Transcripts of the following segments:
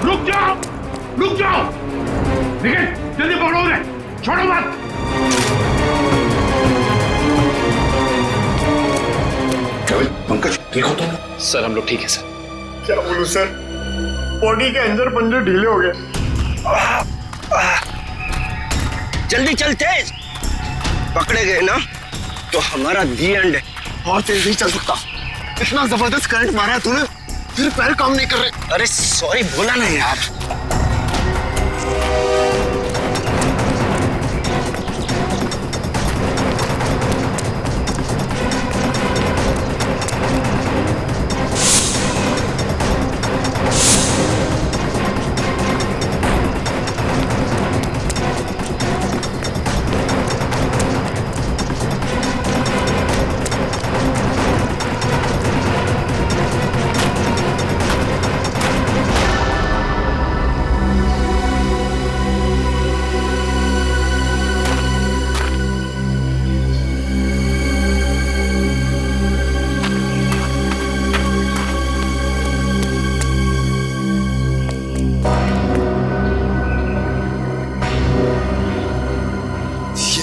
रुक जाओ, रुक जाओ। निखिल, जल्दी पकड़ो उन्हें, छोड़ो मत। पंकज, ठीक हो तुम? सर हम लोग ठीक है सर। क्या बोलूं सर, बॉडी के अंदर पंजे ढीले हो गए। जल्दी चल, तेज। पकड़े गए ना तो हमारा दी एंड है। और तेज नहीं चल सकता, इतना जबरदस्त करंट मारा है तूने, फिर पैर काम नहीं कर रहे। अरे सॉरी बोला ना यार।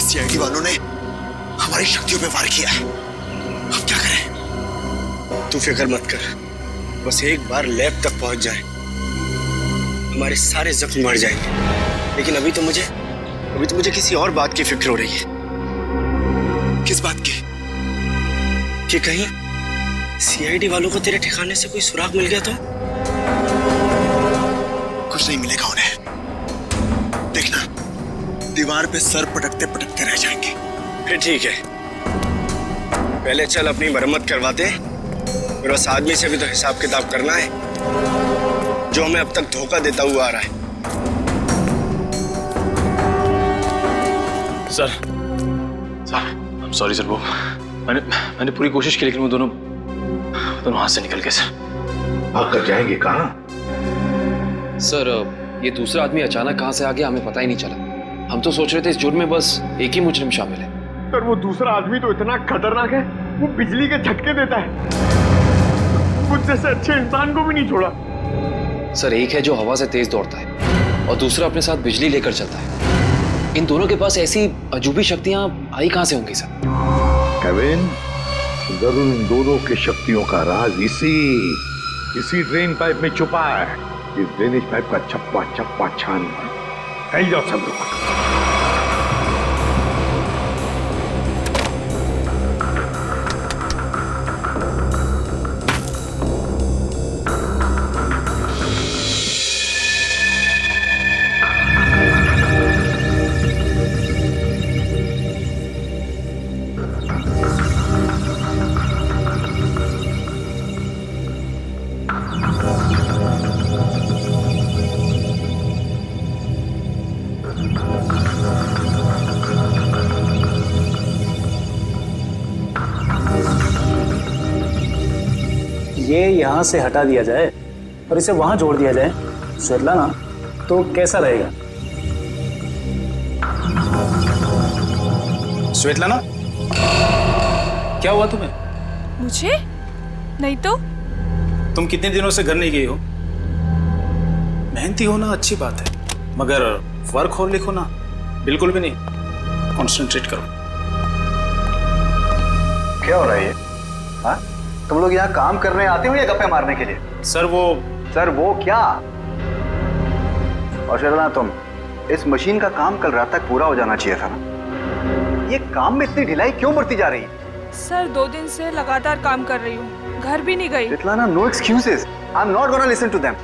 सीआईडी वालों ने हमारी शक्तियों पे वार किया है, अब क्या करें? तू फिक्र मत कर, बस एक बार लैब तक पहुंच जाए हमारे सारे जख्म मर जाएंगे। लेकिन अभी तो मुझे किसी और बात की फिक्र हो रही है। किस बात की? कि कहीं सीआईडी वालों को तेरे ठिकाने से कोई सुराग मिल गया तो? कुछ नहीं मिलेगा उन्हें, देखना दीवार पे सर पटकते पटकते रह जाएंगे। फिर ठीक है, पहले चल अपनी मरम्मत करवा दे, फिर उस आदमी से भी तो हिसाब किताब करना है जो हमें अब तक धोखा देता हुआ आ रहा है। सर I'm sorry सर, वो मैंने पूरी कोशिश की लेकिन वो दोनों हाथ से निकल गए सर। भाग कर जाएंगे कहाँ? सर ये दूसरा आदमी अचानक कहाँ से आ गया हमें पता ही नहीं चला। हम तो सोच रहे थे इस जुर्म में बस एक ही मुजरिम शामिल है। पर वो दूसरा आदमी तो इतना खतरनाक है, वो बिजली के झटके देता है, मुझ जैसे अच्छे इंसान को भी नहीं छोड़ा। सर एक है जो हवा से तेज दौड़ता है और दूसरा अपने साथ बिजली लेकर चलता है। इन दोनों के पास ऐसी अजूबी शक्तियां आई कहां से होंगी सर? केविन, जरूर इन दोनों की शक्तियों का राज इसी ड्रेन पाइप में छुपा है। इस ड्रेनेज पाइप का चप्पा चप्पा छान फैल जाओ सब लोग। ये यहाँ से हटा दिया जाए और इसे वहां जोड़ दिया जाए स्वेतलाना, तो कैसा रहेगा? स्वेतलाना, क्या हुआ तुम्हें? मुझे? नहीं तो। तुम कितने दिनों से घर नहीं गई हो? मेहनती होना अच्छी बात है, मगर वर्क और लिखो ना बिल्कुल भी नहीं। कॉन्सेंट्रेट करो। क्या हो रहा है ये? हाँ? तुम लोग यहाँ काम करने आते हो या गप्पे मारने के लिए? सर वो क्या? और शर्मा, तुम इस मशीन का काम कल रात तक पूरा हो जाना चाहिए था ना। ये काम में इतनी ढिलाई क्यों बढ़ती जा रही है? सर 2 दिन से लगातार काम कर रही हूँ, घर भी नहीं गई। Svetlana, no excuses, I am not gonna listen to them,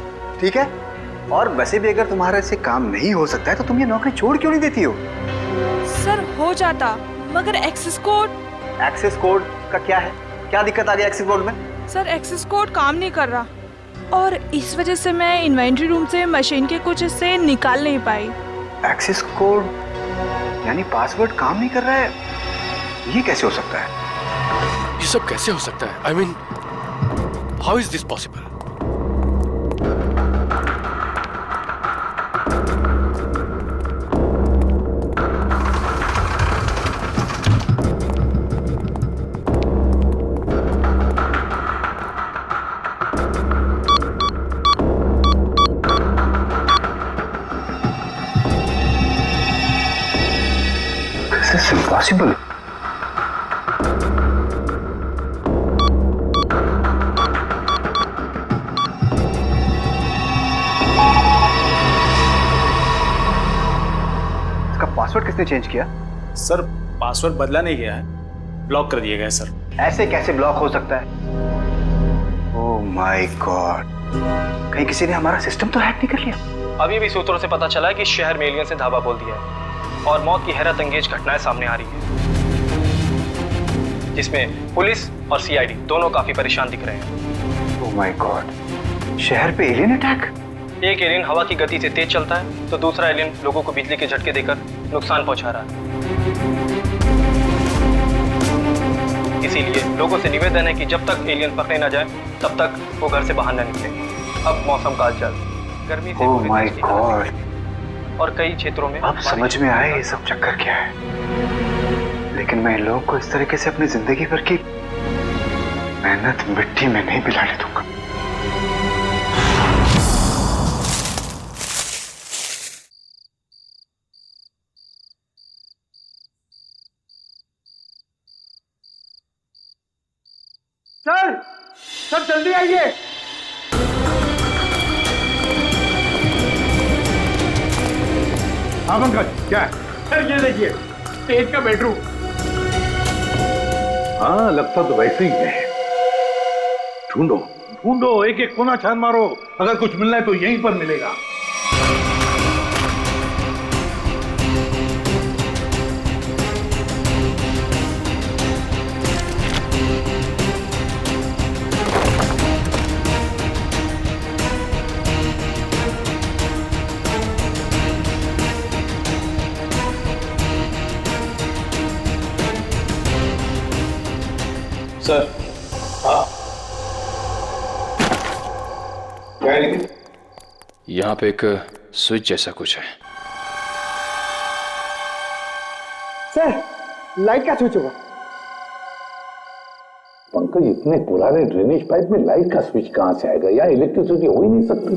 ठीक है? और वैसे भी अगर तुम्हारे से काम नहीं हो सकता है तो तुम ये नौकरी छोड़ क्यों नहीं देती हो? सर हो जाता, मगर एक्सेस कोड। एक्सेस कोड का क्या है? क्या दिक्कत आ गई एक्सेस कोड में? सर एक्सेस कोड काम नहीं कर रहा और इस वजह से मैं इन्वेंट्री रूम से मशीन के कुछ हिस्से निकाल नहीं पाई। एक्सेस कोड यानी पासवर्ड काम नहीं कर रहा है? ये कैसे हो सकता है? ये सब कैसे हो सकता है? I mean, how is this possible? It's impossible. इसका पासवर्ड किसने चेंज किया? सर पासवर्ड बदला नहीं गया है, ब्लॉक कर दिया गया है सर। ऐसे कैसे ब्लॉक हो सकता है? ओह माय गॉड, कहीं किसी ने हमारा सिस्टम तो हैक नहीं कर लिया? अभी भी सूत्रों से पता चला है कि शहर में एलियंस ने धावा बोल दिया है और मौत की हैरत अंगेज घटनाएं सामने आ रही है, जिसमें पुलिस और सीआईडी दोनों काफी परेशान दिख रहे हैं। ओह माय गॉड, शहर पे एलियन अटैक? एक एलियन हवा की गति से तेज चलता है तो दूसरा एलियन लोगों को बिजली के झटके देकर नुकसान पहुंचा रहा है। इसीलिए लोगों से निवेदन है कि जब तक एलियन पकड़े न जाए तब तक वो घर से बाहर न निकले। अब मौसम का हालचाल गर्मी से ओह माय गॉड, और कई क्षेत्रों में अब समझ में आया ये सब चक्कर क्या है। लेकिन मैं इन लोगों को इस तरीके से अपनी जिंदगी भर की मेहनत मिट्टी में नहीं मिलाने दूंगा। सर, सर जल्दी आइए। हाँ पंकज, क्या है? सर ये देखिए, तेज का बेडरूम। हाँ, लगता तो वैसे ही है। ढूंढो ढूंढो, एक एक कोना छान मारो, अगर कुछ मिलना है तो यहीं पर मिलेगा। सर क्या है? यहाँ पे एक स्विच जैसा कुछ है। सर, लाइट का स्विच होगा। पंकज, इतने पुराने ड्रेनेज पाइप में लाइट का स्विच कहां से आएगा? या इलेक्ट्रिसिटी हो ही नहीं सकती।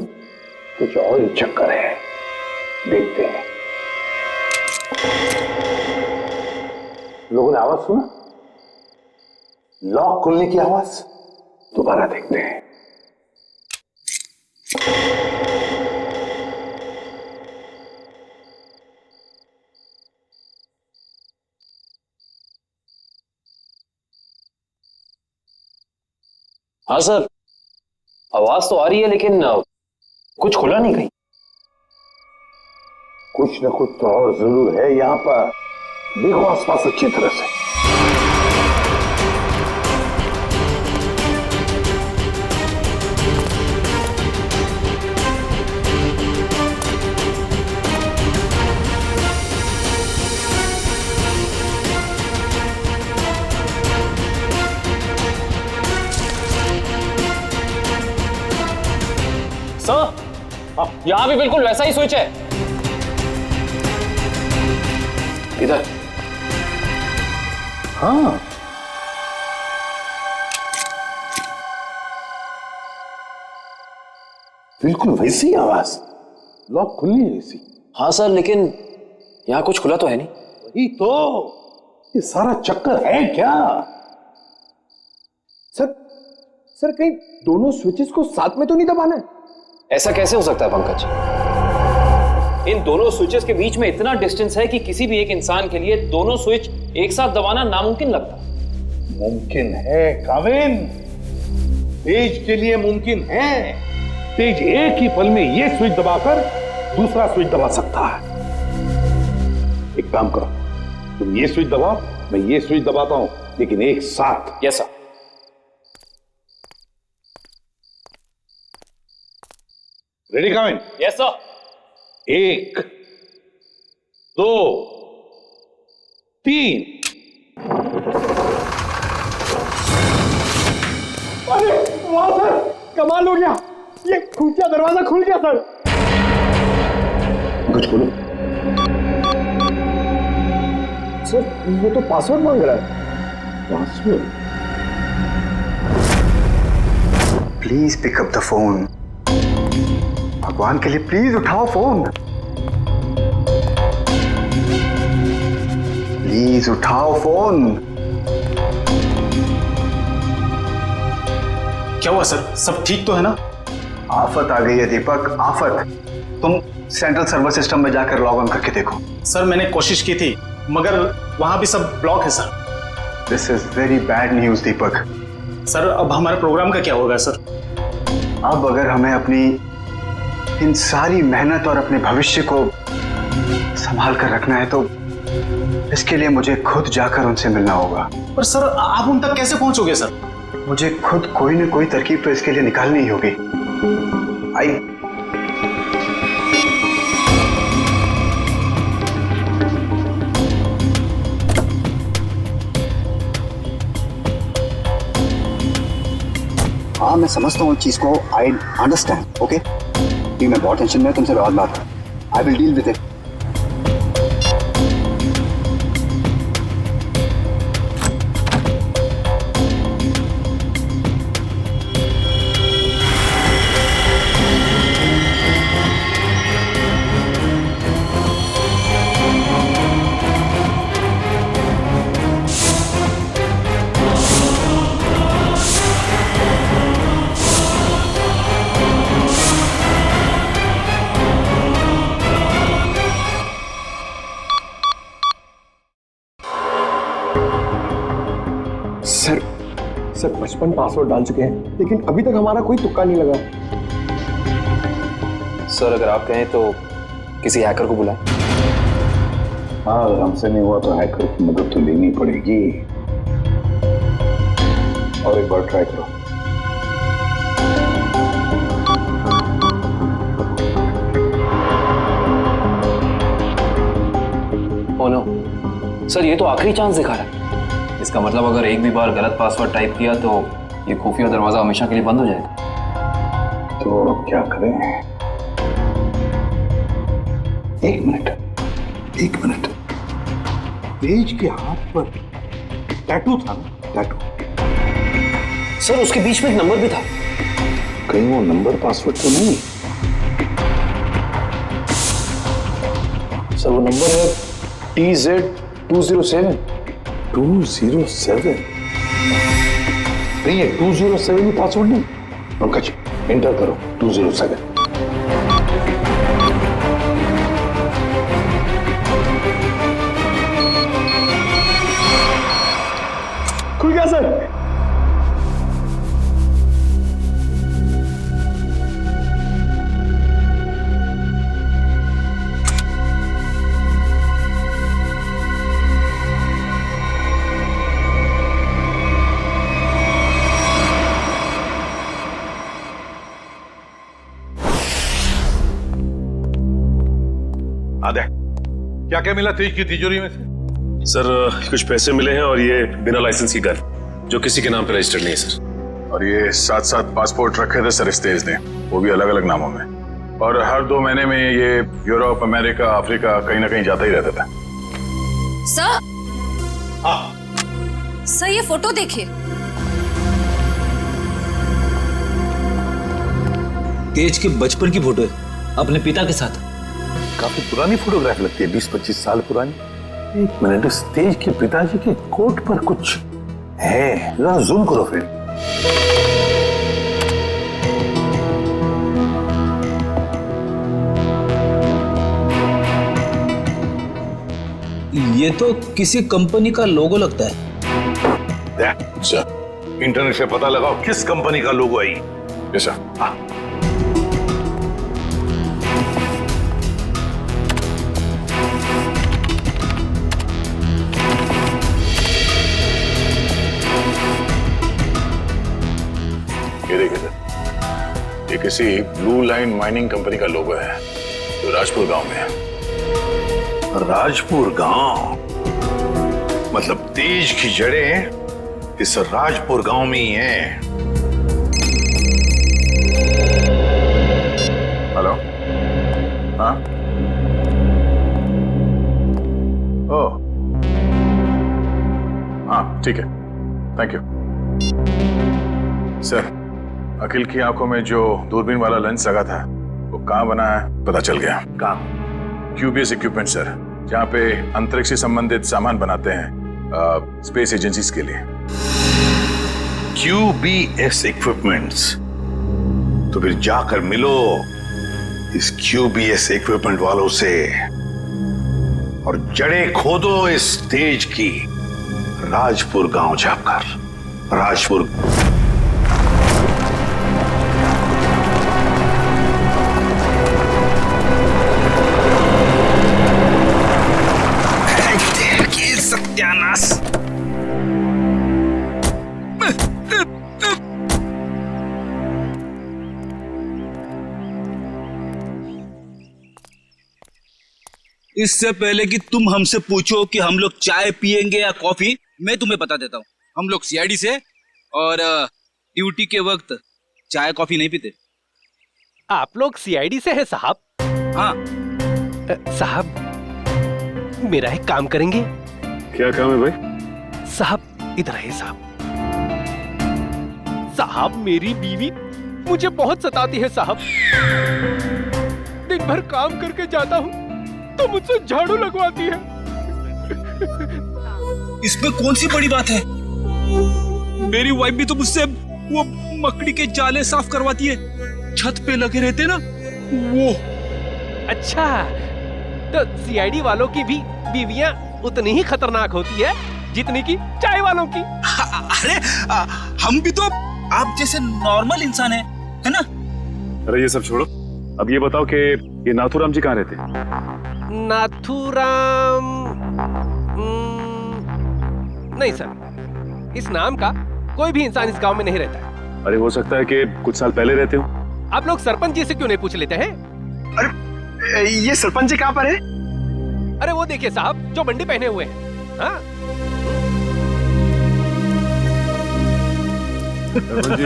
कुछ और ही चक्कर है, देखते हैं। लोगों ने आवाज सुना? लॉक खुलने की आवाज। दोबारा देखते हैं। हाँ सर, आवाज तो आ रही है लेकिन कुछ खुला नहीं कहीं। कुछ न कुछ तो और जरूर है यहाँ पर। देखो आसपास अच्छी तरह से। सर, यहाँ भी बिल्कुल वैसा ही स्विच है। इधर? हाँ, बिल्कुल वैसी आवाज। लॉक खुलनी है वैसी। हाँ सर, लेकिन यहाँ कुछ खुला तो है नहीं। वही तो, ये सारा चक्कर है क्या? सर कहीं दोनों स्विचेस को साथ में तो नहीं दबाना है? ऐसा कैसे हो सकता है पंकज? इन दोनों स्विचेस के बीच में इतना डिस्टेंस है कि किसी भी एक इंसान के लिए दोनों स्विच एक साथ दबाना नामुमकिन लगता है। मुमकिन है काविन, तेज के लिए मुमकिन है। तेज एक ही पल में ये स्विच दबाकर दूसरा स्विच दबा सकता है। एक काम करो, तुम ये स्विच दबाओ, मैं ये स्विच दबाता हूं, लेकिन एक साथ। Yes sir. Ready Kavin? Yes sir. 1 2 3। अरे वाह सर, कमाल हो गया, ये खुफिया दरवाजा खुल गया सर। कुछ बोलो। सर ये तो पासवर्ड मांग रहा है। Password? Please pick up the phone. भगवान के लिए प्लीज उठाओ फोन। प्लीज उठाओ फोन। क्या हुआ सर, सब ठीक तो है ना? आफत आ गई है दीपक, आफत। तुम सेंट्रल सर्वर सिस्टम में जाकर लॉग ऑन करके देखो। सर मैंने कोशिश की थी मगर वहां भी सब ब्लॉक है sir. This is very bad news Deepak. Sir अब हमारे प्रोग्राम का क्या होगा सर? अब अगर हमें अपनी इन सारी मेहनत और अपने भविष्य को संभाल कर रखना है तो इसके लिए मुझे खुद जाकर उनसे मिलना होगा। पर सर आप उन तक कैसे पहुंचोगे सर? मुझे खुद कोई न कोई तरकीब तो इसके लिए निकालनी ही होगी। आई हाँ, मैं समझता हूँ चीज को। I understand. ओके, मैं बहुत टेंशन में, तुमसे बहुत बात है। I will deal with it. Sir 55 password डाल चुके हैं लेकिन अभी तक हमारा कोई तुक्का नहीं लगा। सर अगर आप कहें तो किसी हैकर को बुलाएं। हाँ, अगर हमसे नहीं हुआ तो हैकर की मदद तो लेनी पड़ेगी। और एक बार ट्राई करो। ओ नो सर, ये तो आखिरी चांस दिखा रहा है। इसका मतलब अगर एक भी बार गलत पासवर्ड टाइप किया तो ये खुफिया दरवाजा हमेशा के लिए बंद हो जाएगा। तो अब क्या करें? एक मिनट। तेज के हाथ पर टैटू था ना? टैटू। सर उसके बीच में एक नंबर भी था। कहीं वो नंबर पासवर्ड तो नहीं? सर वो नंबर है TZ207। 207? नहीं है, 207 ही पासवर्ड नहीं। पंकज एंटर करो 207। खुल गया सर। आदे, क्या मिला तेज की तिजोरी में से? सर कुछ पैसे मिले हैं और ये बिना लाइसेंस की गन जो किसी के नाम पे रजिस्टर्ड नहीं है सर। और ये 7-7 पासपोर्ट रखे थे सर इस तेज ने, वो भी अलग अलग नामों में। और हर 2 महीने में ये यूरोप, अमेरिका, अफ्रीका कहीं ना कहीं जाता ही रहता था। सर, हाँ सर ये फोटो देखिए। तेज के बचपन की फोटो है अपने पिता के साथ। काफी पुरानी फोटोग्राफ लगती है, 20-25 साल पुरानी। एक मिनट, उस तेज के पिताजी के कोट पर कुछ है, जरा जूम करो फिर। ये तो किसी कंपनी का लोगो लगता है। अच्छा, इंटरनेट से पता लगाओ किस कंपनी का लोगो है ये। जैसा ये देखिए सर, ये किसी ब्लू लाइन माइनिंग कंपनी का लोगो है जो राजपुर गांव में है। राजपुर गांव? मतलब तेज की जड़ें इस राजपुर गांव में ही हैं। हेलो, हाँ, ओह, हाँ ठीक है, थैंक यू सर। अखिल की आंखों में जो दूरबीन वाला लेंस लगा था वो कहाँ बना है पता चल गया। कहाँ? QBS इक्विपमेंट सर, जहाँ पे अंतरिक्ष से संबंधित सामान बनाते हैं स्पेस एजेंसीज के लिए। QBS equipments. तो फिर जाकर मिलो इस QBS इक्विपमेंट वालों से और जड़ें खोदो इस तेज की राजपुर गांव जाकर। राजपुर सत्यानाश। इससे पहले कि तुम हमसे पूछो कि हम लोग चाय पियेंगे या कॉफी, मैं तुम्हें बता देता हूँ, हम लोग सीआईडी से और ड्यूटी के वक्त चाय कॉफी नहीं पीते। आप लोग सीआईडी से हैं साहब? हाँ साहब, मेरा एक काम करेंगे? क्या काम है भाई? साहब इधर है साहब। साहब मेरी बीवी मुझे बहुत सताती है साहब। दिन भर काम करके जाता हूँ तो मुझसे झाड़ू लगवाती है। इसमें कौन सी बड़ी बात है? मेरी वाइफ भी तो मुझसे वो मकड़ी के जाले साफ करवाती है, छत पे लगे रहते ना वो। अच्छा, तो सीआईडी वालों की भी बीवियां उतनी ही खतरनाक होती है जितनी की चाय वालों की। अरे हम भी तो आप जैसे नॉर्मल इंसान है ना? अरे ये सब छोड़ो, अब ये बताओ कि ये नाथूराम जी कहाँ रहते हैं? नाथूराम नहीं सर, इस नाम का कोई भी इंसान इस गांव में नहीं रहता है। अरे हो सकता है कि कुछ साल पहले रहते हो। आप लोग सरपंच जी से क्यों नहीं पूछ लेते हैं? अरे ये सरपंच जी कहाँ पर है? अरे वो देखिए साहब, जो बंडी पहने हुए हैं। हाँ? जी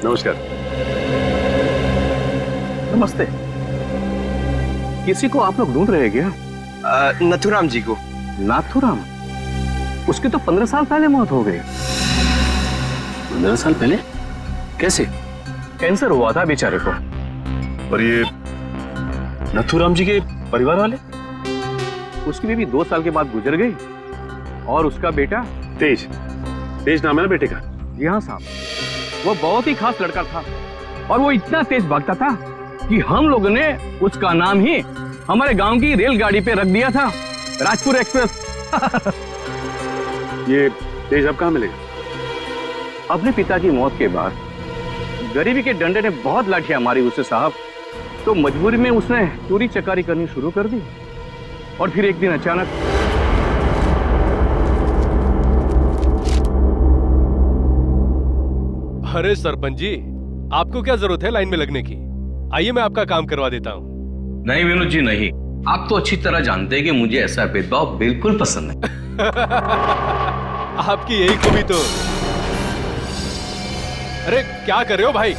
नमस्कार। नमस्ते। किसी को आप लोग ढूंढ रहे हैं क्या? नथुराम जी को। नाथुराम? उसकी तो 15 साल पहले मौत हो गई। 15 साल पहले? कैसे? कैंसर हुआ था बेचारे को। और ये नथुराम जी के परिवार वाले? उसकी बीवी 2 साल के बाद गुजर गई और उसका बेटा तेज। तेज नाम है ना बेटे का? जी हाँ साहब, वो बहुत ही खास लड़का था और वो इतना तेज भागता था कि हम लोगों ने उसका नाम ही हमारे गांव की रेलगाड़ी पे रख दिया था, राजपुर एक्सप्रेस। ये तेज अब कहाँ मिलेगा? अपने पिता की मौत के बाद गरीबी के डंडे ने बहुत लाठियां मारी उसे साहब, तो मजबूरी में उसने चोरी चकारी करनी शुरू कर दी। और फिर एक दिन अचानक अरे सरपंच जी, आपको क्या जरूरत है लाइन में लगने की? आइए मैं आपका काम करवा देता हूँ। नहीं विनोद जी नहीं, आप तो अच्छी तरह जानते हैं कि मुझे ऐसा भेदभाव बिल्कुल पसंद नहीं। आपकी यही खूबी तो। अरे क्या कर रहे हो भाई?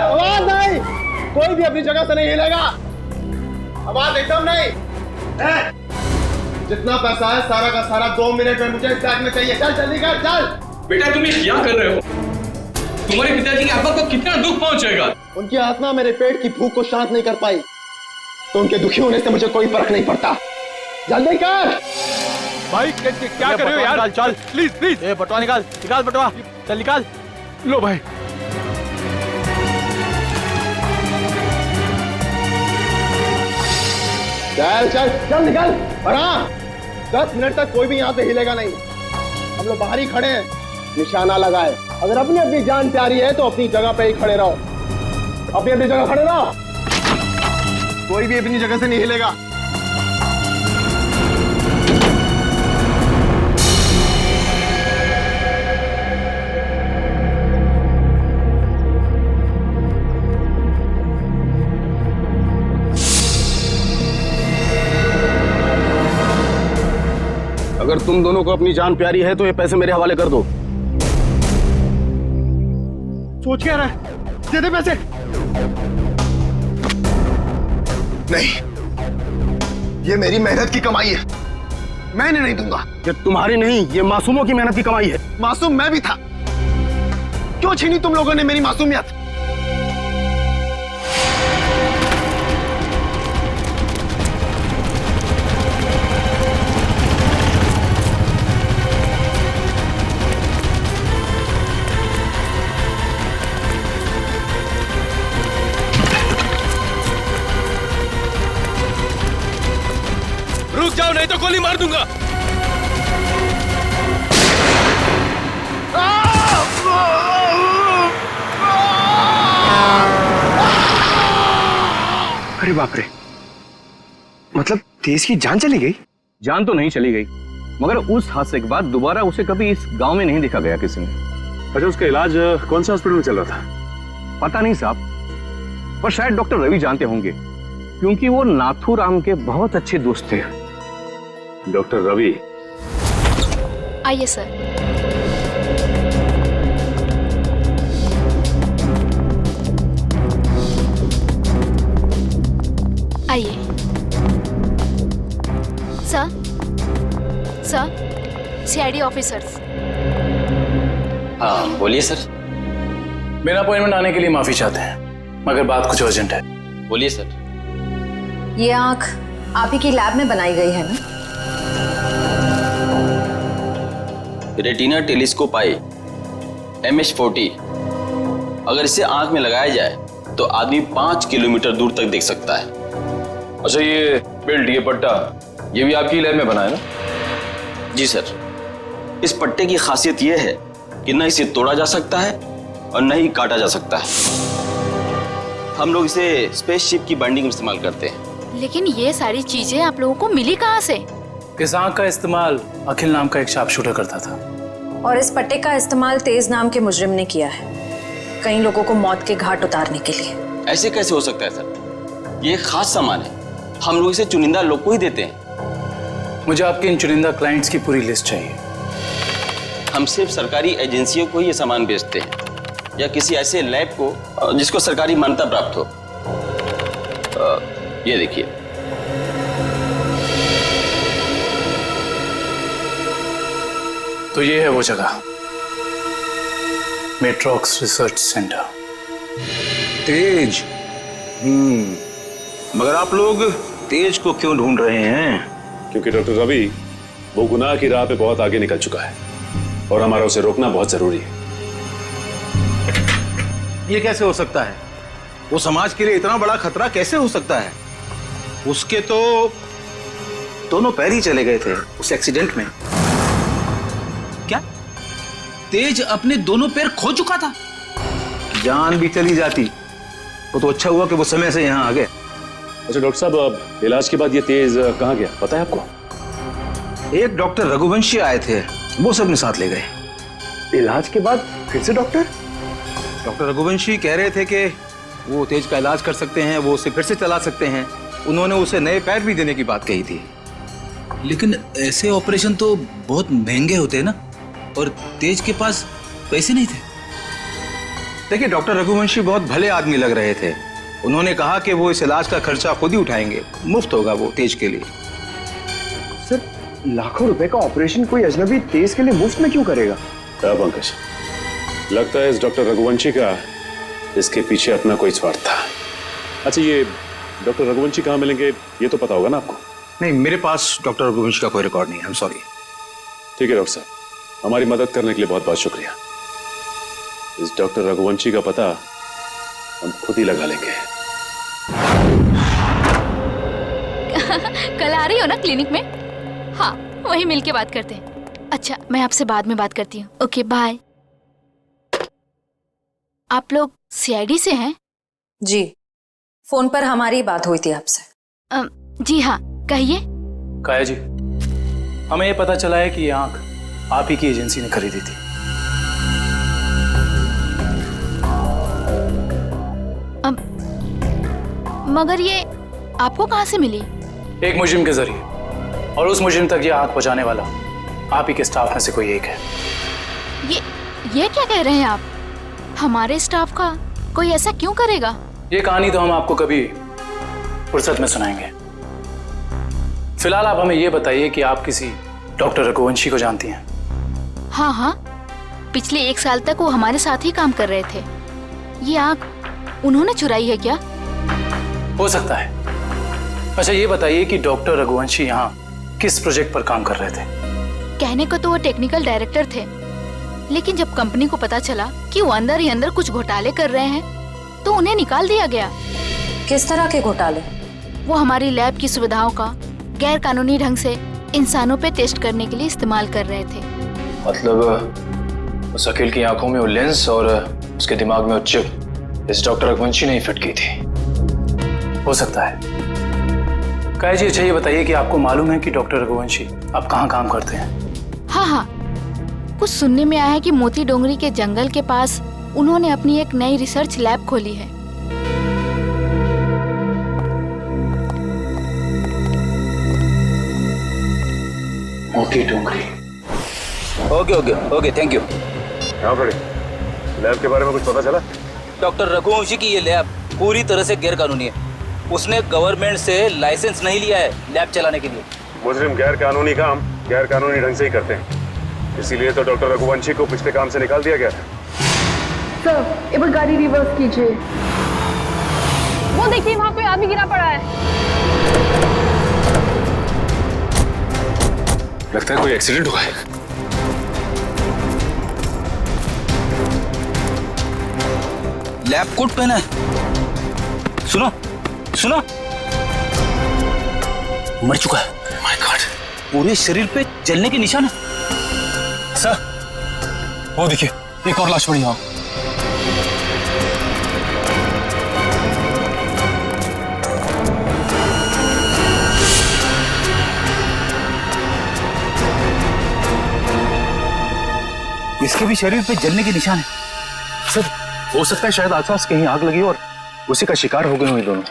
आवाज नहीं, कोई भी अपनी जगह से नहीं हिलेगा। आवाज एकदम नहीं। जितना पैसा है सारा का सारा 2 मिनट में मुझे इस बैग में चाहिए। चल जल्दी कर, चल। बेटा तुम ये क्या कर रहे हो? तुम्हारे पिताजी की आत्मा को कितना दुख पहुंचेगा? उनकी आत्मा मेरे पेट की भूख को शांत नहीं कर पाई, तो उनके दुखी होने से मुझे कोई फर्क नहीं पड़ता। जल्दी कर भाई। क्या कर रहे हो यार? चल प्लीज प्लीज। बटवा निकाल, निकाल बटवा, चल निकाल। लो भाई। चल चल चल निकल। और हाँ, 10 मिनट तक कोई भी यहाँ से हिलेगा नहीं। हम लोग बाहर ही खड़े हैं, निशाना लगाए। अगर अपनी अपनी जान प्यारी है तो अपनी जगह पे ही खड़े रहो। अपनी अपनी जगह खड़े रहो, कोई भी अपनी जगह से नहीं हिलेगा। अगर तुम दोनों को अपनी जान प्यारी है तो ये पैसे मेरे हवाले कर दो। सोच क्या रहा है? दे दे पैसे। नहीं, ये मेरी मेहनत की कमाई है, मैं इन्हें नहीं दूंगा। ये तुम्हारी नहीं, ये मासूमों की मेहनत की कमाई है। मासूम मैं भी था, क्यों छीनी तुम लोगों ने मेरी मासूमियत? जाओ नहीं तो गोली मार दूंगा। अरे बाप रे, मतलब तेज की जान चली गई? जान तो नहीं चली गई, मगर उस हादसे के बाद दोबारा उसे कभी इस गांव में नहीं देखा गया किसी ने। अच्छा, उसका इलाज कौन से हॉस्पिटल में चल रहा था? पता नहीं साहब, पर शायद डॉक्टर रवि जानते होंगे, क्योंकि वो नाथूराम के बहुत अच्छे दोस्त थे। डॉक्टर रवि? आइए सर। आइए सर। Sir, CID officers. हाँ बोलिए सर। मेरा अपॉइंटमेंट आने के लिए माफी चाहते हैं, मगर बात कुछ अर्जेंट है। बोलिए सर। ये आंख आप ही की लैब में बनाई गई है ना? रेटिना टेलीस्कोप आई MH40। अगर इसे आंख में लगाया जाए तो आदमी 5 किलोमीटर दूर तक देख सकता है। अच्छा, ये बेल्ट, ये पट्टा, ये भी आपकी लैब में बना है ना? जी सर। इस पट्टे की खासियत यह है कि न इसे तोड़ा जा सकता है और न ही काटा जा सकता है। हम लोग इसे स्पेसशिप की बाइंडिंग में इस्तेमाल करते हैं। लेकिन ये सारी चीजें आप लोगों को मिली कहाँ से? इस आंख का इस्तेमाल अखिल नाम का एक शार्प शूटर करता था, और इस पट्टे का इस्तेमाल तेज नाम के मुजरिम ने किया है, कई लोगों को मौत के घाट उतारने के लिए। ऐसे कैसे हो सकता है सर? ये एक खास सामान है, हम लोग इसे चुनिंदा लोग को ही देते हैं। मुझे आपके इन चुनिंदा क्लाइंट्स की पूरी लिस्ट चाहिए। हम सिर्फ सरकारी एजेंसियों को ही ये सामान बेचते हैं, या किसी ऐसे लैब को जिसको सरकारी मान्यता प्राप्त हो। ये देखिए, तो ये है वो जगह, मेट्रॉक्स रिसर्च सेंटर। तेज। मगर आप लोग तेज को क्यों ढूंढ रहे हैं? क्योंकि डॉक्टर रवि वो गुनाह की राह पे बहुत आगे निकल चुका है और हमारा उसे रोकना बहुत जरूरी है। ये कैसे हो सकता है? वो समाज के लिए इतना बड़ा खतरा कैसे हो सकता है? उसके तो दोनों पैर ही चले गए थे उस एक्सीडेंट में। क्या तेज अपने दोनों पैर खो चुका था? जान भी चली जाती वो तो अच्छा हुआ कि वो समय से यहाँ आ गए। अच्छा डॉक्टर साहब, अब इलाज के बाद ये तेज कहाँ गया पता है आपको? एक डॉक्टर रघुवंशी आए थे, वो सब अपने साथ ले गए। इलाज के बाद फिर से डॉक्टर रघुवंशी कह रहे थे कि वो तेज का इलाज कर सकते हैं, वो उसे फिर से चला सकते हैं। उन्होंने उसे नए पैर भी देने की बात कही थी। लेकिन ऐसे ऑपरेशन तो बहुत महंगे होते हैं ना, और तेज के पास पैसे नहीं थे। देखिए, डॉक्टर रघुवंशी बहुत भले आदमी लग रहे थे। उन्होंने कहा कि वो इस इलाज का खर्चा खुद ही उठाएंगे, मुफ्त होगा वो तेज के लिए। सर, लाखों रुपए का ऑपरेशन कोई अजनबी तेज के लिए मुफ्त में क्यों करेगा? पंकज, लगता है इस डॉक्टर रघुवंशी का इसके पीछे अपना कोई स्वार्थ था। अच्छा, ये डॉक्टर रघुवंशी कहाँ मिलेंगे ये तो पता होगा ना आपको? नहीं, मेरे पास डॉक्टर रघुवंशी का कोई रिकॉर्ड नहीं है। I am sorry. ठीक है डॉक्टर साहब, हमारी मदद करने के लिए बहुत बहुत शुक्रिया। इस डॉक्टर रघुवंशी का पता हम खुद ही लगा लेंगे। कल आ रही हो ना क्लिनिक में? हाँ, वहीं मिलके बात करते हैं। अच्छा, मैं आपसे बाद में बात करती हूँ। Okay, bye. आप लोग सीआईडी से हैं? जी, फोन पर हमारी बात हुई थी आपसे। जी हाँ, कहिए। काया जी, हमें ये पता चला है कि ये आंख आप ही की एजेंसी ने खरीदी थी। मगर ये आपको कहाँ से मिली? एक मुजरिम के जरिए, और उस मुजरिम तक ये आंख पहुंचाने वाला आप ही के स्टाफ में से कोई एक है। ये क्या कह रहे हैं आप? हमारे स्टाफ का कोई ऐसा क्यों करेगा? ये कहानी तो हम आपको कभी फुर्सत में सुनाएंगे। फिलहाल आप हमें ये बताइए कि आप किसी डॉक्टर रघुवंशी को जानती हैं? हाँ हाँ, पिछले 1 साल तक वो हमारे साथ ही काम कर रहे थे। ये आंख उन्होंने चुराई है क्या? हो सकता है। अच्छा, ये बताइए कि डॉक्टर रघुवंशी यहाँ किस प्रोजेक्ट पर काम कर रहे थे? कहने को तो वो टेक्निकल डायरेक्टर थे, लेकिन जब कंपनी को पता चला कि वो अंदर ही अंदर कुछ घोटाले कर रहे हैं तो उन्हें निकाल दिया गया। किस तरह के घोटाले? वो हमारी लैब की सुविधाओं का गैर कानूनी ढंग से इंसानों पे टेस्ट करने के लिए इस्तेमाल कर रहे थे। मतलब उस अकील की आंखों में वो लेंस और उसके दिमाग में वो चिप इस डॉक्टर रघुवंशी ने ही फिट की थी। हो सकता है। काया जी, अच्छा ये बताइए कि आपको मालूम है कि डॉक्टर रघुवंशी आप कहाँ काम करते हैं? हाँ, कुछ सुनने में आया है कि मोती डोंगरी के जंगल के पास उन्होंने अपनी एक नई रिसर्च लैब खोली है। मोती डोंगरी। Okay, thank you. हाँ बड़े, लैब के बारे में कुछ पता चला? डॉक्टर रघुवंशी की ये लैब पूरी तरह से गैर कानूनी है। उसने गवर्नमेंट से लाइसेंस नहीं लिया है लैब चलाने के लिए। मुजरिम गैर कानूनी काम गैर कानूनी ढंग से ही करते हैं, इसीलिए तो डॉक्टर रघुवंशी को पिछले काम से निकाल दिया गया था। सर, एक बार गाड़ी रिवर्स कीजिए। वो देखिए, वहाँ कोई आदमी गिरा पड़ा है। लगता है कोई एक्सीडेंट हुआ है। लैब कोट पहना है। सुनो, मर चुका है। माय गॉड, पूरे शरीर पे जलने के निशान है। सर, वो देखिए, एक और लाश पड़ी है। इसके भी शरीर पे जलने के निशान है। सर, हो सकता है शायद आसपास कहीं आग लगी और उसी का शिकार हो गए हुए दोनों।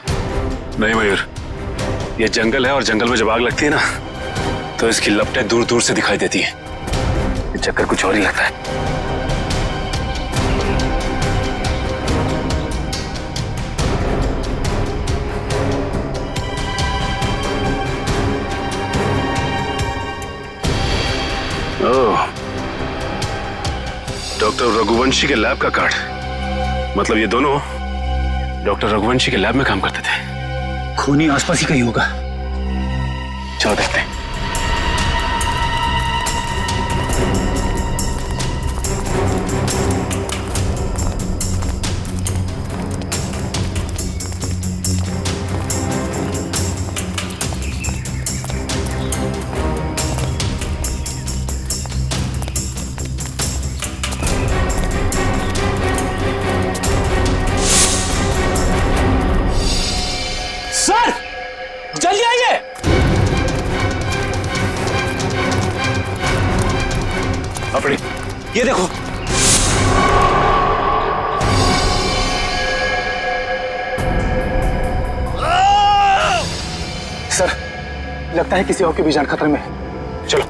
नहीं मयूर, ये जंगल है और जंगल में जब आग लगती है ना तो इसकी लपटें दूर दूर से दिखाई देती है। ये चक्कर कुछ और ही लगता है। ओह, डॉक्टर रघुवंशी के लैब का कार्ड। मतलब ये दोनों डॉक्टर रघुवंशी के लैब में काम करते थे। खूनी आसपास ही कहीं होगा। चलो देखते हैं। सर, जल्दी आइए। अपनी ये देखो। सर, लगता है किसी और की भी जान खतरे में है। चलो।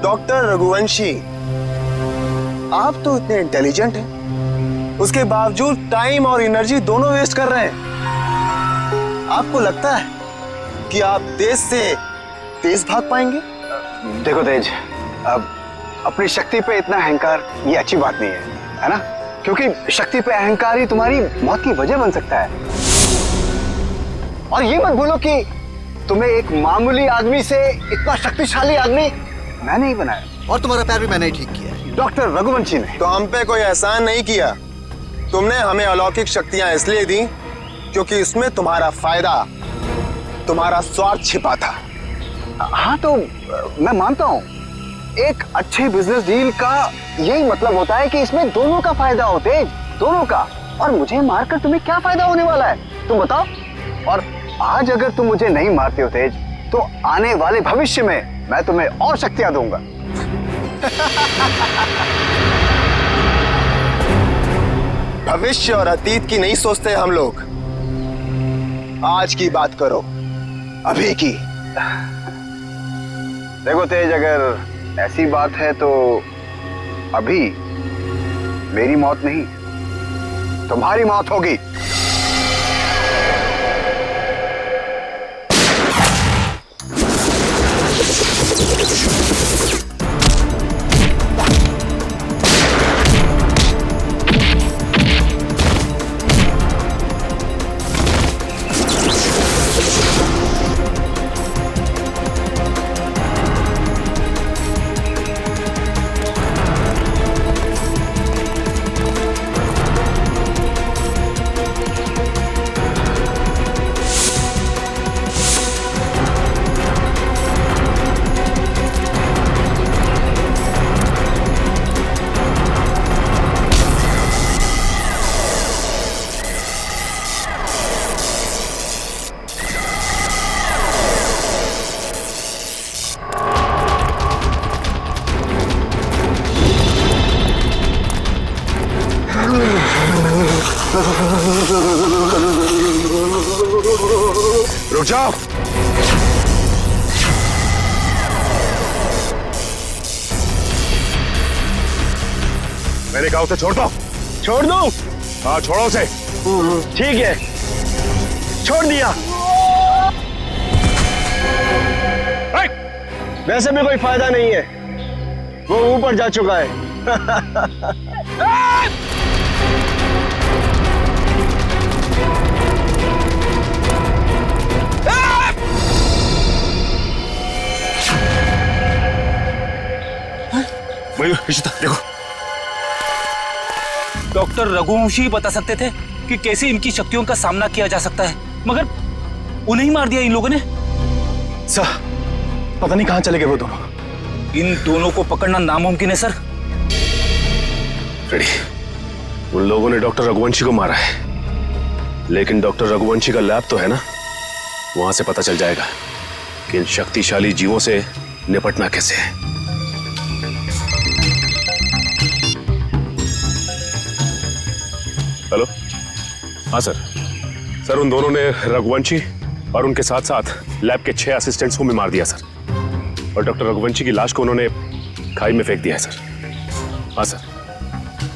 डॉक्टर रघुवंशी, आप तो इतने इंटेलिजेंट हैं, उसके बावजूद टाइम और एनर्जी दोनों वेस्ट कर रहे हैं। आपको लगता है कि आप तेज से तेज भाग पाएंगे? देखो तेज, अब अपनी शक्ति पे इतना अहंकार ये अच्छी बात नहीं है ना? क्योंकि शक्ति पे अहंकार ही तुम्हारी मौत की वजह बन सकता है। और ये मत भूलो कि तुम्हें एक मामूली आदमी से इतना शक्तिशाली आदमी मैंने ही बनाया। और तुम्हारा पैर भी मैंने ही ठीक किया है। डॉक्टर रघुवंशी ने। तो हम पे कोई एहसान नहीं किया। तुमने हमें अलौकिक शक्तियां इसलिए दी क्योंकि इसमें तुम्हारा फायदा, तुम्हारा स्वार्थ छिपा था। हाँ, तो मैं मानता हूँ एक अच्छे बिजनेस डील का यही मतलब होता है कि इसमें दोनों का फायदा हो तेज, दोनों का। और मुझे मारकर तुम्हें क्या फायदा होने वाला है तुम बताओ? और आज अगर तुम मुझे नहीं मारते हो तेज, तो आने वाले भविष्य में मैं तुम्हें और शक्तियां दूंगा। भविष्य और अतीत की नहीं सोचते हम लोग। आज की बात करो, अभी की। देखो तेज, अगर ऐसी बात है तो अभी मेरी मौत नहीं, तुम्हारी मौत होगी। रुक जाओ। मैंने कहा उसे छोड़ दो। छोड़ दो? हाँ छोड़ो उसे। ठीक है, छोड़ दिया। वैसे भी कोई फायदा नहीं है, वो ऊपर जा चुका है। देखो, डॉक्टर रघुवंशी ही बता सकते थे कि कैसे इनकी शक्तियों का सामना किया जा सकता है, मगर उन्हें ही मार दिया इन लोगों ने। सर, पता नहीं कहां चले गए वो दोनों। इन दोनों को पकड़ना नामुमकिन है सर। रेडी, उन लोगों ने डॉक्टर रघुवंशी को मारा है, लेकिन डॉक्टर रघुवंशी का लैब तो है ना, वहां से पता चल जाएगा कि इन शक्तिशाली जीवों से निपटना कैसे है। हेलो, हाँ सर। सर, उन दोनों ने रघुवंशी और उनके साथ साथ लैब के 6 असिस्टेंट्स को भी मार दिया सर, और डॉक्टर रघुवंशी की लाश को उन्होंने खाई में फेंक दिया है सर। हाँ सर,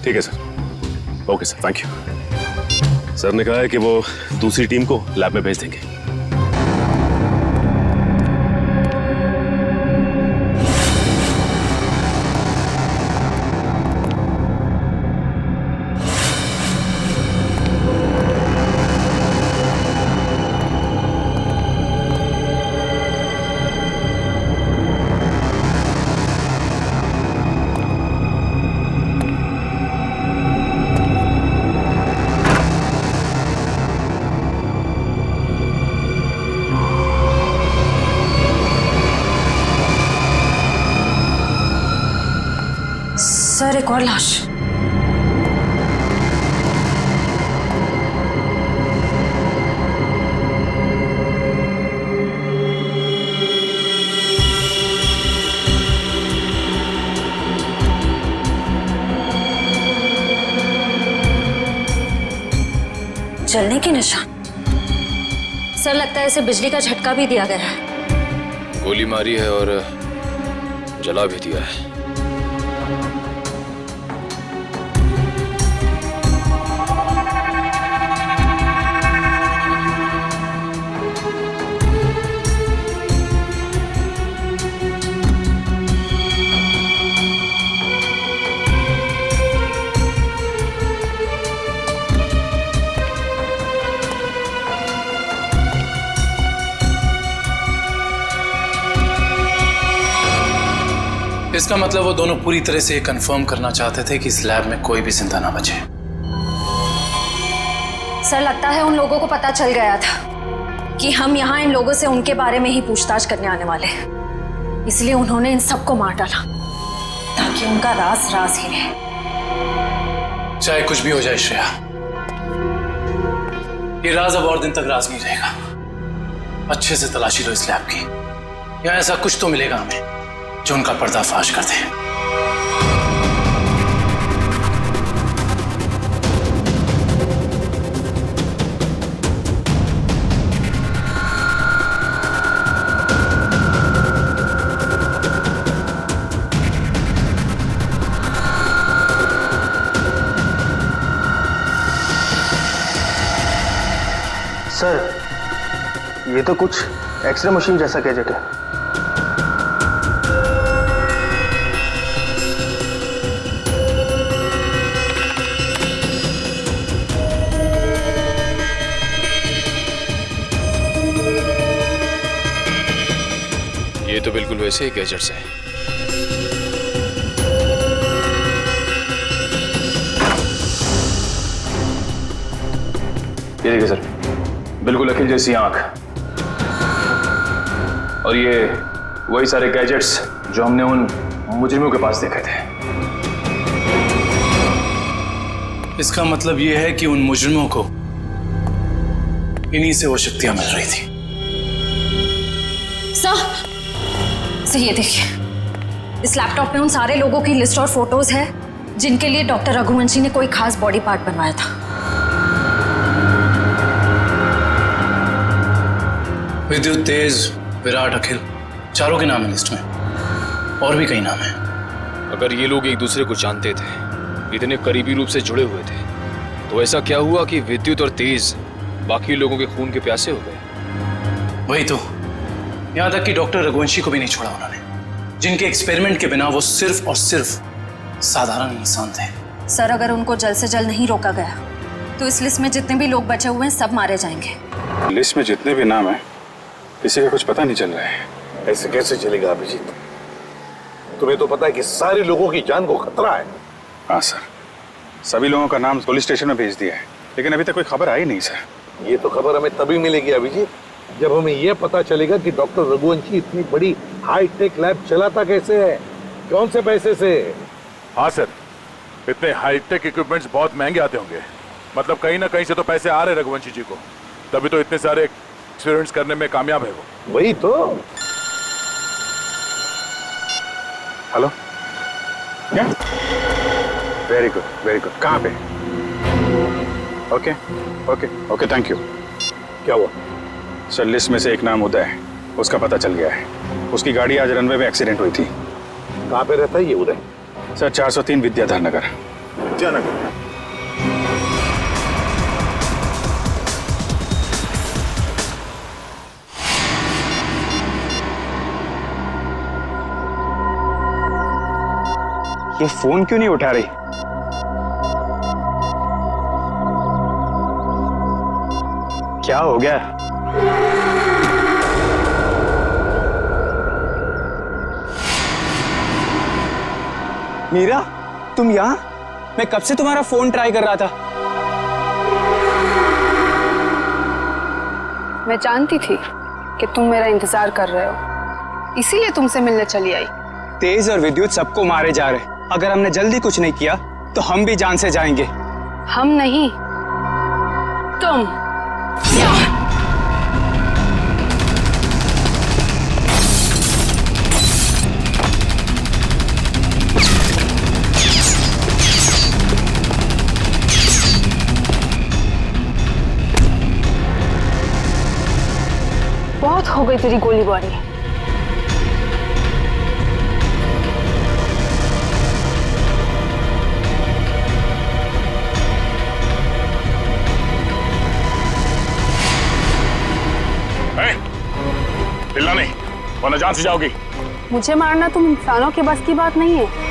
ठीक है sir. Okay sir, thank you. Sir ने कहा है कि वो दूसरी टीम को लैब में भेज देंगे। सर, एक और लाश। जलने के निशान। सर, लगता है इसे बिजली का झटका भी दिया गया है। गोली मारी है और जला भी दिया है। इसका मतलब वो दोनों पूरी तरह से कंफर्म करना चाहते थे कि इस लैब में कोई भी जिंदा ना बचे। सर, लगता है उन लोगों को पता चल गया था कि हम यहाँ इन लोगों से उनके बारे में ही पूछताछ करने आने वाले हैं, इसलिए उन्होंने इन सबको मार डाला ताकि उनका राज राज ही रहे। चाहे कुछ भी हो जाए श्रेया, ये राज अब और दिन तक राज नहीं रहेगा। अच्छे से तलाशी लो इस लैब की, या ऐसा कुछ तो मिलेगा हमें जो उनका पर्दाफाश कर दे। सर ये तो कुछ एक्सरे मशीन जैसा गैजेट है। ये तो बिल्कुल वैसे ही गैजेट्स हैं। ये देखिए सर, बिल्कुल अखिल जैसी आंख, और ये वही सारे गैजेट्स जो हमने उन मुजरिमों के पास देखे थे। इसका मतलब ये है कि उन मुजरिमों को इन्हीं से वो शक्तियां मिल रही थी। सर ये देखिए, इस लैपटॉप में उन सारे लोगों की लिस्ट और फोटोज है जिनके लिए डॉक्टर रघुवंशी ने कोई खास बॉडी पार्ट बनवाया था। विद्युत, तेज, विराट, अखिल, चारों के नाम है लिस्ट में, और भी कई नाम हैं। अगर ये लोग एक दूसरे को जानते थे, इतने करीबी रूप से जुड़े हुए थे, तो ऐसा क्या हुआ कि विद्युत और तेज बाकी लोगों के खून के प्यासे हो गए? वही तो, यहां तक कि डॉक्टर रघुवंशी को भी नहीं छोड़ा उन्होंने, जिनके एक्सपेरिमेंट के बिना वो सिर्फ और सिर्फ साधारण इंसान थे। सर अगर उनको जल्द से जल्द नहीं रोका गया तो इस लिस्ट में जितने भी लोग बचे हुए हैं सब मारे जाएंगे। लिस्ट में जितने भी नाम हैं, किसी का कुछ पता नहीं चल रहा है। ऐसे कैसे चलेगा अभिजीत? तुम्हें तो पता है कि सारे लोगों की जान को खतरा है। हाँ सर, सभी लोगों का नाम पुलिस स्टेशन में भेज दिया है, लेकिन अभी तक कोई खबर आई नहीं सर। ये तो खबर हमें तभी मिलेगी अभिजीत जब हमें यह पता चलेगा कि डॉक्टर रघुवंशी इतनी बड़ी हाईटेक लैब चलाता कैसे है, कौन से पैसे से। हाँ सर, इतने हाईटेक इक्विपमेंट्स बहुत महंगे आते होंगे, मतलब कहीं ना कहीं से तो पैसे आ रहे रघुवंशी जी को, तभी तो इतने सारे एक्सपीरियंस करने में कामयाब है वो। वही तो। हेलो, क्या? Very good very good. कहाँ पे? Okay okay okay, thank you. क्या हुआ? सर लिस्ट में से एक नाम उदय है, उसका पता चल गया है। उसकी गाड़ी आज रनवे में एक्सीडेंट हुई थी। कहाँ पे रहता है ये उदय? सर 403 विद्याधर नगर। विद्यानगर। ये फोन क्यों नहीं उठा रही? क्या हो गया? मीरा, तुम यहां? मैं कब से तुम्हारा फोन ट्राई कर रहा था। मैं जानती थी कि तुम मेरा इंतजार कर रहे हो, इसीलिए तुमसे मिलने चली आई। तेज और विद्युत सबको मारे जा रहे, अगर हमने जल्दी कुछ नहीं किया तो हम भी जान से जाएंगे। हम नहीं, तुम। बहुत हो गई तेरी गोलीबारी। हिलना नहीं, वरना जान से जाओगी। मुझे मारना तुम इंसानों के बस की बात नहीं है।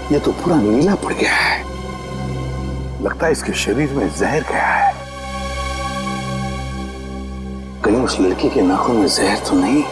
ये तो पूरा नीला पड़ गया है, लगता है इसके शरीर में जहर गया है। कहीं उस लड़की के नाखून में जहर तो नहीं?